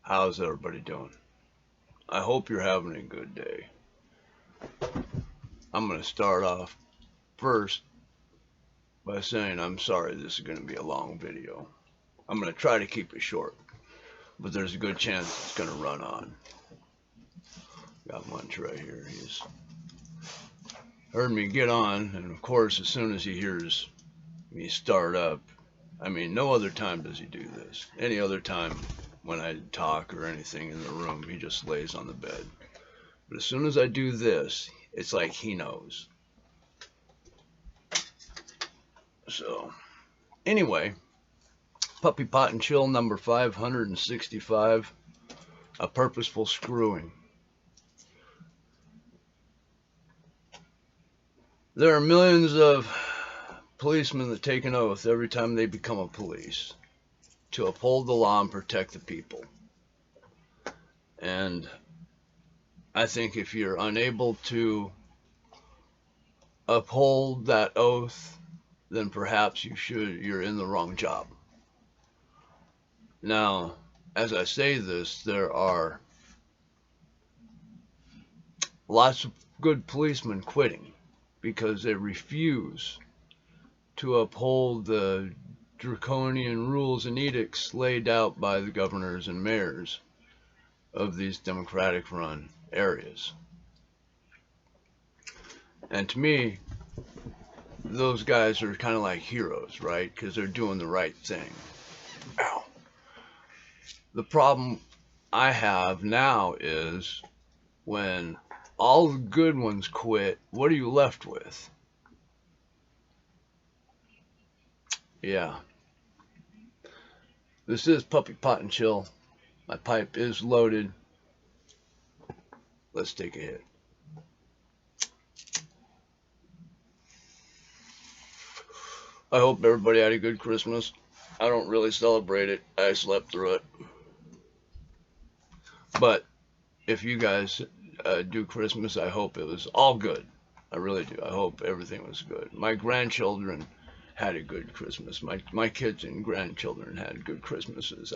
How's everybody doing? I hope you're having a good day. I'm going to start off first by saying I'm sorry this is going to be a long video. I'm going to try to keep it short, but there's a good chance it's going to run on. Got Munch right here. He's heard me get on, and of course, as soon as he hears me start up, I mean, no other time does he do this. Any other time when I talk or anything in the room, he just lays on the bed. But as soon as I do this, it's like he knows. So, anyway, Puppy Pot and Chill number 565, a purposeful screwing. There are millions of policemen that take an oath every time they become a police to uphold the law and protect the people. And I think if you're unable to uphold that oath, then perhaps you're in the wrong job. Now, as I say this, there are lots of good policemen quitting because they refuse to uphold the draconian rules and edicts laid out by the governors and mayors of these Democratic-run areas. And to me, those guys are kind of like heroes, right? Because they're doing the right thing. Ow. The problem I have now is when all the good ones quit, what are you left with? Yeah. This is Puppy Pot and Chill. My pipe is loaded. Let's take a hit. I hope everybody had a good Christmas. I don't really celebrate it. I slept through it. But if you guys do Christmas, I hope it was all good. I really do. I hope everything was good. My grandchildren had a good Christmas. My kids and grandchildren had good Christmases.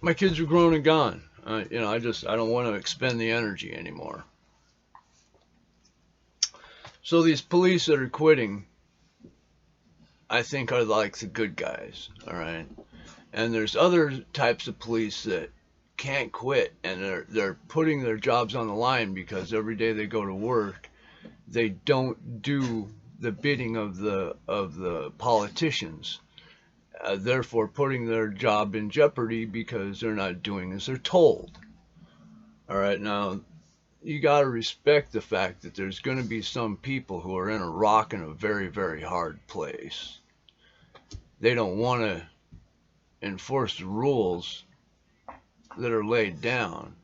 My kids are grown and gone. I don't want to expend the energy anymore. So these police that are quitting, I think, are like the good guys, all right? And there's other types of police that can't quit, and they're putting their jobs on the line because every day they go to work, they don't do the bidding of the politicians, therefore putting their job in jeopardy because they're not doing as they're told. All right, now you got to respect the fact that there's going to be some people who are in a rock and a very, very hard place. They don't want to enforce the rules that are laid down,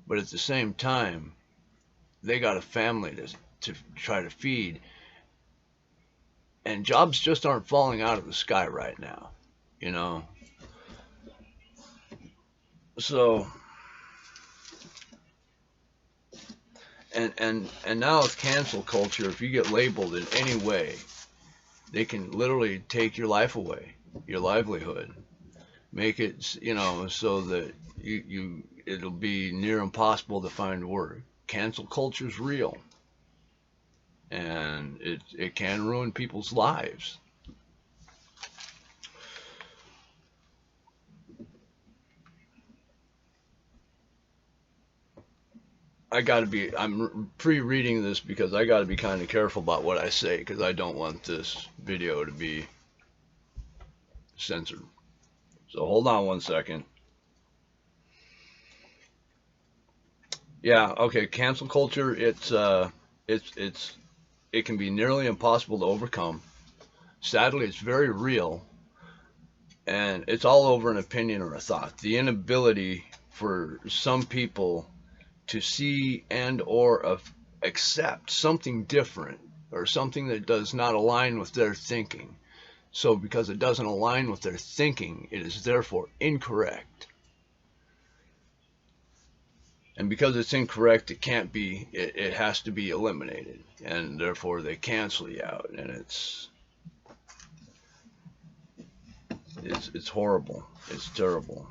but at the same time, they got a family to try to feed, and jobs just aren't falling out of the sky right now, you know. So, and now with cancel culture, if you get labeled in any way, they can literally take your life away, your livelihood, make it, so that it'll be near impossible to find work. Cancel culture's real, and it can ruin people's lives. I'm pre-reading this because I gotta be kind of careful about what I say, because I don't want this video to be censored. So hold on one second. Yeah, okay, cancel culture, it can be nearly impossible to overcome. Sadly, it's very real, and it's all over an opinion or a thought. The inability for some people to see and or accept something different, or something that does not align with their thinking. So because it doesn't align with their thinking, it is therefore incorrect. And because it's incorrect, it has to be eliminated. And therefore they cancel you out. And It's horrible. It's terrible.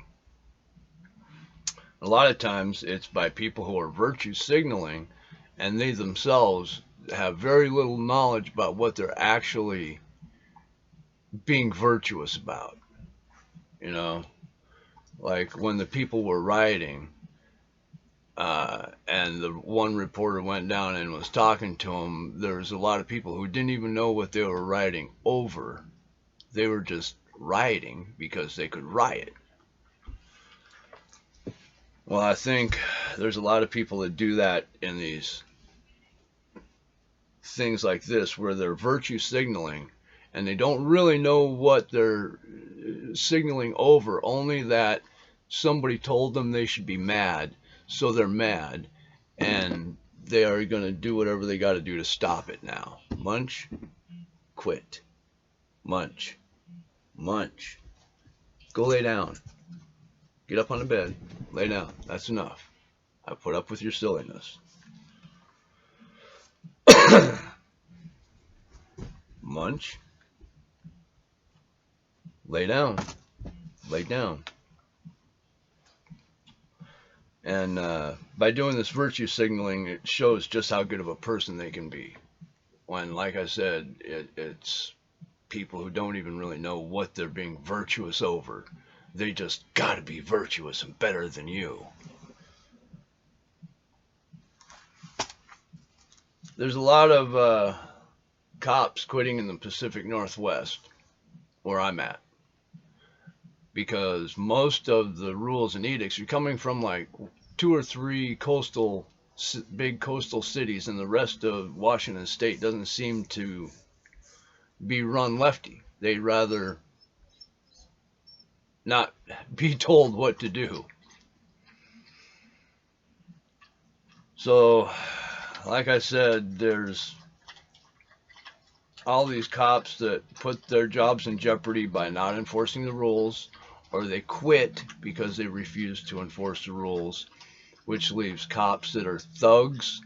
A lot of times it's by people who are virtue signaling, and they themselves have very little knowledge about what they're actually being virtuous about. You know, like when the people were rioting, and the one reporter went down and was talking to him, there was a lot of people who didn't even know what they were rioting over. They were just rioting because they could riot. Well, I think there's a lot of people that do that in these things like this where they're virtue signaling and they don't really know what they're signaling over, only that somebody told them they should be mad, so they're mad, and they are going to do whatever they got to do to stop it now. Munch, quit. Munch, munch. Go lay down. Get up on the bed. Lay down. That's enough. I put up with your silliness. Munch. Lay down. Lay down. And by doing this virtue signaling, it shows just how good of a person they can be. When, like I said, it's people who don't even really know what they're being virtuous over. They just gotta be virtuous and better than you. There's a lot of cops quitting in the Pacific Northwest, where I'm at, because most of the rules and edicts are coming from like 2 or 3 big coastal cities, and the rest of Washington State doesn't seem to be run lefty. They'd rather not be told what to do. So, like I said, there's all these cops that put their jobs in jeopardy by not enforcing the rules, or they quit because they refuse to enforce the rules, which leaves cops that are thugs,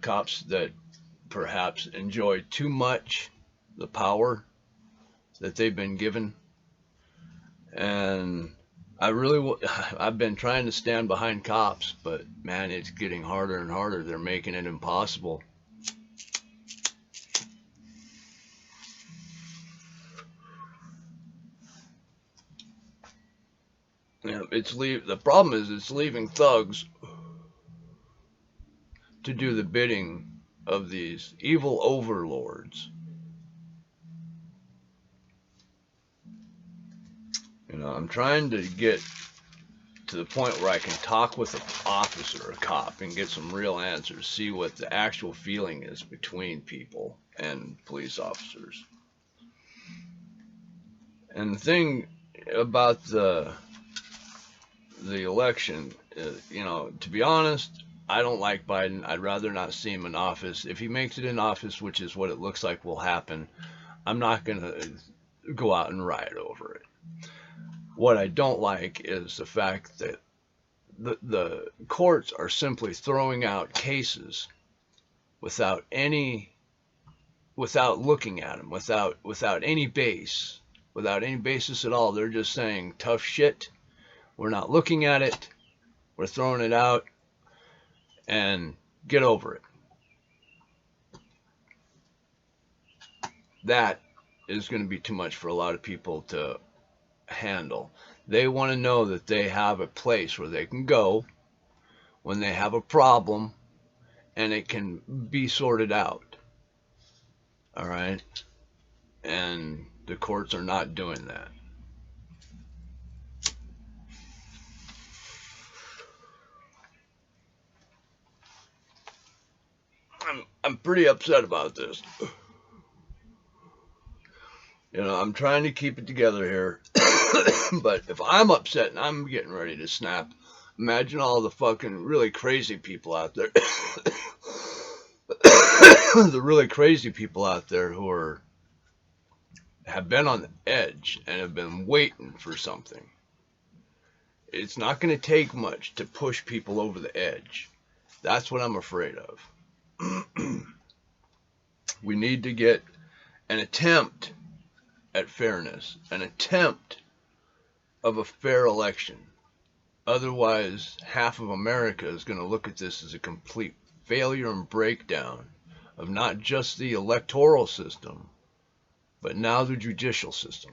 cops that perhaps enjoy too much the power that they've been given. And I've been trying to stand behind cops, but man, it's getting harder and harder. They're making it impossible. The problem is it's leaving thugs to do the bidding of these evil overlords. I'm trying to get to the point where I can talk with an officer, a cop, and get some real answers, see what the actual feeling is between people and police officers. And the thing about the election, to be honest, I don't like Biden. I'd rather not see him in office. If he makes it in office, which is what it looks like will happen, I'm not going to go out and riot over it. What I don't like is the fact that the courts are simply throwing out cases without looking at them, without any basis at all. They're just saying tough shit. We're not looking at it. We're throwing it out, and get over it. That is going to be too much for a lot of people to handle. They want to know that they have a place where they can go when they have a problem and it can be sorted out. All right? And the courts are not doing that. I'm pretty upset about this. I'm trying to keep it together here. But if I'm upset and I'm getting ready to snap, imagine all the fucking really crazy people out there. The really crazy people out there who have been on the edge and have been waiting for something. It's not going to take much to push people over the edge. That's what I'm afraid of. We need to get an attempt at fairness, an attempt of a fair election. Otherwise, half of America is going to look at this as a complete failure and breakdown of not just the electoral system, but now the judicial system.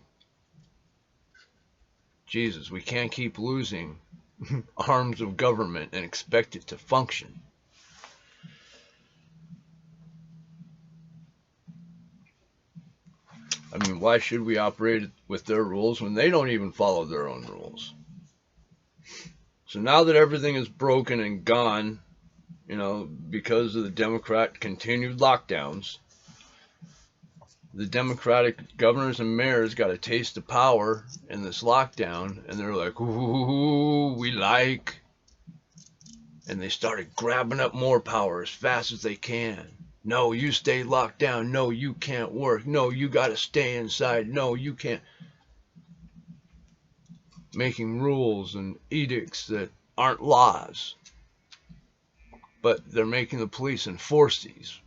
Jesus, we can't keep losing arms of government and expect it to function. I mean, why should we operate with their rules when they don't even follow their own rules? So now that everything is broken and gone, because of the Democrat continued lockdowns, the Democratic governors and mayors got a taste of power in this lockdown, and they're like, ooh, we like. And they started grabbing up more power as fast as they can. No, you stay locked down. No, you can't work. No, you got to stay inside. No, you can't. Making rules and edicts that aren't laws. But they're making the police enforce these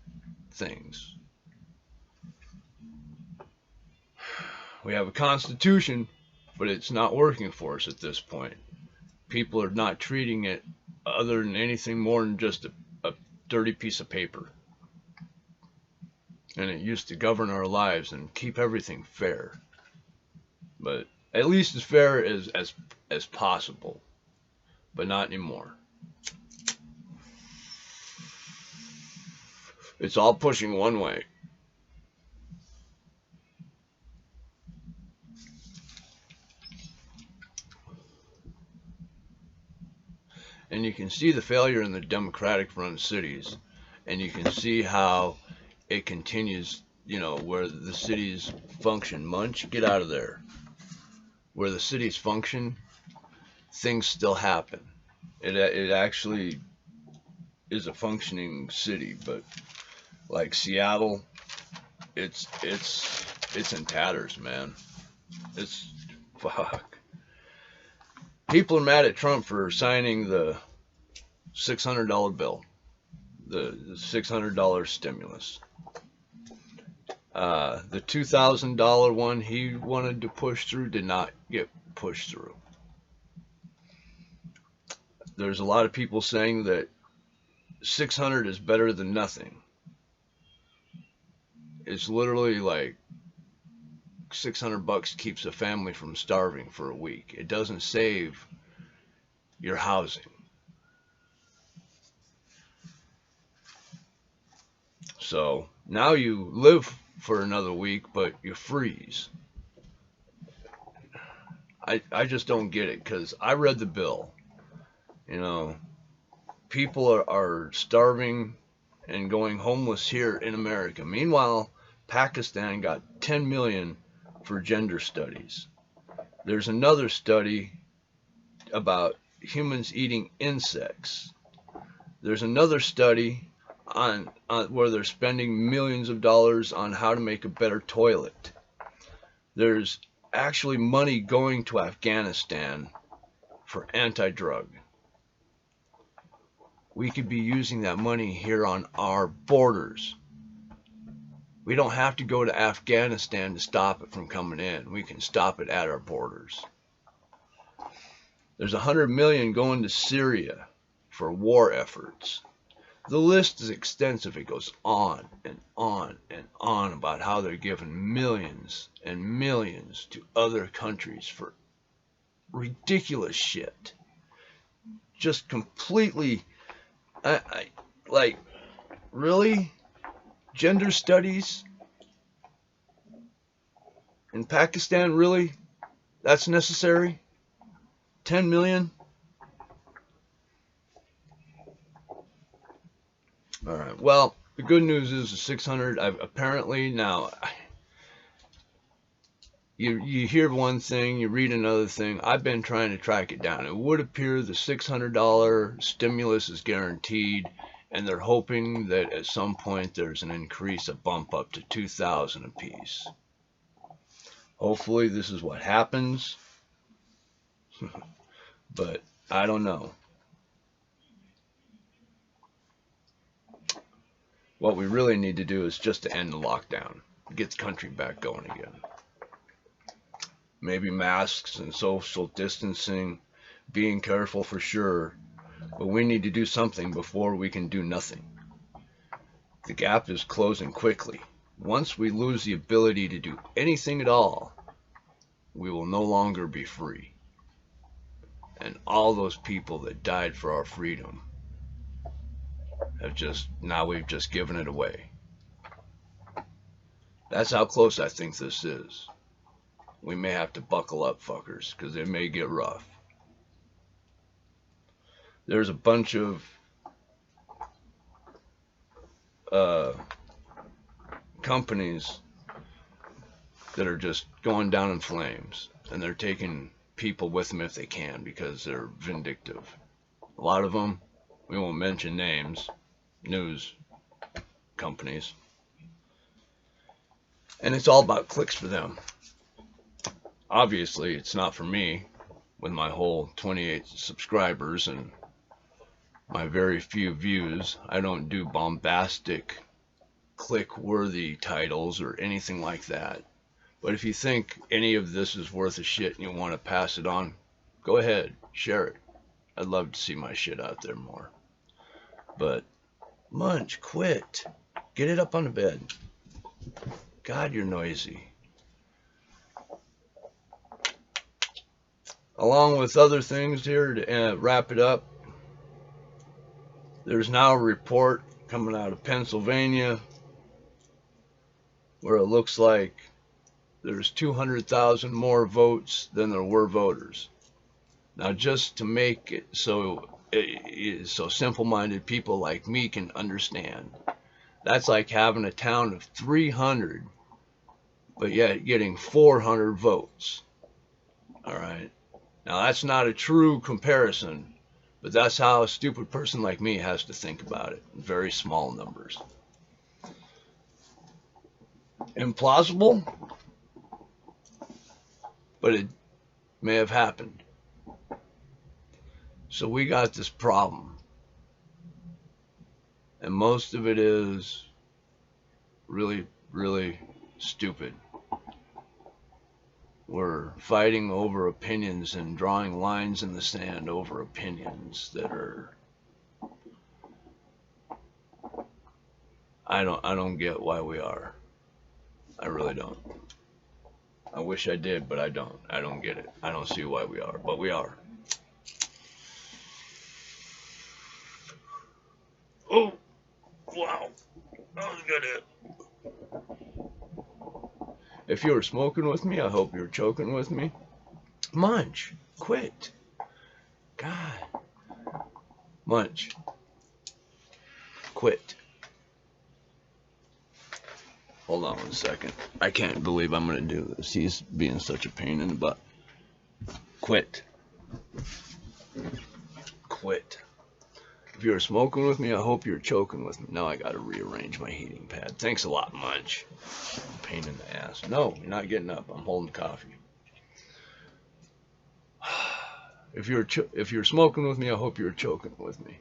things. We have a constitution, but it's not working for us at this point. People are not treating it other than anything more than just a dirty piece of paper. And it used to govern our lives and keep everything fair. But at least as fair as possible. But not anymore. It's all pushing one way. And you can see the failure in the Democratic-run cities. And you can see how it continues, where the cities function. Munch, get out of there. Where the cities function, things still happen. It actually is a functioning city, but like Seattle, it's in tatters, man. It's fuck. People are mad at Trump for signing the $600 bill, the $600 stimulus. The $2,000 one he wanted to push through did not get pushed through. There's a lot of people saying that 600 is better than nothing. It's literally like $600 keeps a family from starving for a week. It doesn't save your housing. So now you live for another week, but you freeze. I just don't get it, because I read the bill. People are starving and going homeless here in America. Meanwhile, Pakistan got 10 million for gender studies. There's another study about humans eating insects. There's another study on where they're spending millions of dollars on how to make a better toilet. There's actually money going to Afghanistan for anti-drug. We could be using that money here on our borders. We don't have to go to Afghanistan to stop it from coming in. We can stop it at our borders. There's 100 million going to Syria for war efforts. The list is extensive. It goes on and on and on about how they're giving millions and millions to other countries for ridiculous shit. Just completely, really? Gender studies in Pakistan, really? That's necessary? 10 million? All right. Well, the good news is the 600. Apparently now, you hear one thing, you read another thing. I've been trying to track it down. It would appear the $600 stimulus is guaranteed, and they're hoping that at some point there's an increase, a bump up to $2,000 apiece. Hopefully this is what happens, but I don't know. What we really need to do is just to end the lockdown, get the country back going again. maybe masks and social distancing, being careful for sure, but we need to do something before we can do nothing. The gap is closing quickly. Once we lose the ability to do anything at all, we will no longer be free. And all those people that died for our freedom now we've just given it away. That's how close I think this is. We may have to buckle up, fuckers, because it may get rough. There's a bunch of companies that are just going down in flames, and they're taking people with them if they can because they're vindictive. A lot of them, we won't mention names, news companies, and it's all about clicks for them. Obviously, it's not for me with my whole 28 subscribers and my very few views. I don't do bombastic, click-worthy titles or anything like that. But if you think any of this is worth a shit and you want to pass it on, go ahead, share it. I'd love to see my shit out there more. But, Munch, quit. Get it up on the bed. God, you're noisy. Along with other things here to wrap it up, there's now a report coming out of Pennsylvania where it looks like there's 200,000 more votes than there were voters. Now, just to make it so simple-minded people like me can understand, that's like having a town of 300, but yet getting 400 votes. All right. Now, that's not a true comparison, but that's how a stupid person like me has to think about it. Very small numbers. Implausible, but it may have happened. So we got this problem. And most of it is really, really stupid. We're fighting over opinions and drawing lines in the sand over opinions that are... I don't get why we are. I really don't. I wish I did, but I don't. I don't get it. I don't see why we are, but we are. Oh, wow. That was good. If you were smoking with me, I hope you're choking with me. Munch, quit. God. Munch, quit. Hold on 1 second. I can't believe I'm going to do this. He's being such a pain in the butt. Quit. Quit. If you're smoking with me, I hope you're choking with me. Now I got to rearrange my heating pad. Thanks a lot, Munch. Pain in the ass. No, you're not getting up. I'm holding coffee. If you're smoking with me, I hope you're choking with me.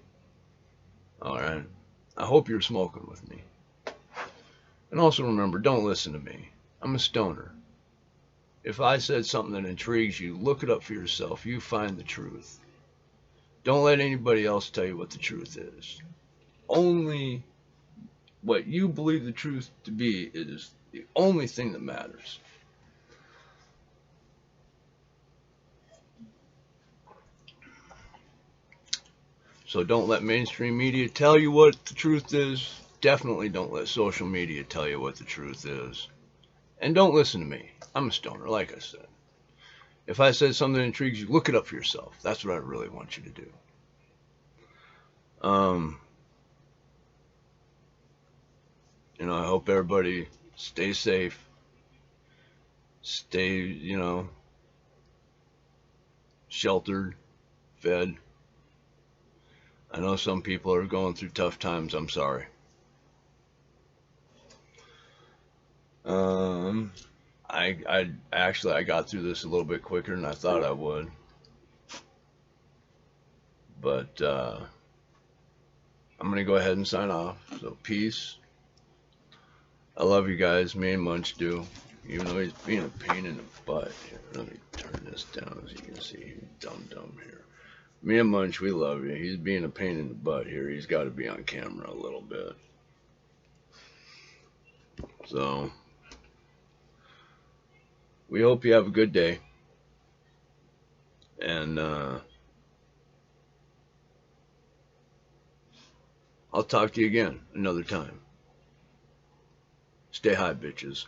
All right. I hope you're smoking with me. And also remember, don't listen to me. I'm a stoner. If I said something that intrigues you, look it up for yourself. You find the truth. Don't let anybody else tell you what the truth is. Only what you believe the truth to be is the only thing that matters. So don't let mainstream media tell you what the truth is. Definitely don't let social media tell you what the truth is. And don't listen to me. I'm a stoner, like I said. If I said something that intrigues you, look it up for yourself. That's what I really want you to do. I hope everybody stays safe. Stay, sheltered, fed. I know some people are going through tough times. I'm sorry. I got through this a little bit quicker than I thought I would. But I'm going to go ahead and sign off. So peace. I love you guys. Me and Munch do. even though he's being a pain in the butt. Here, let me turn this down so you can see dum-dum here. Me and Munch, we love you. He's being a pain in the butt here. He's got to be on camera a little bit. So, we hope you have a good day. And I'll talk to you again another time. Stay high, bitches.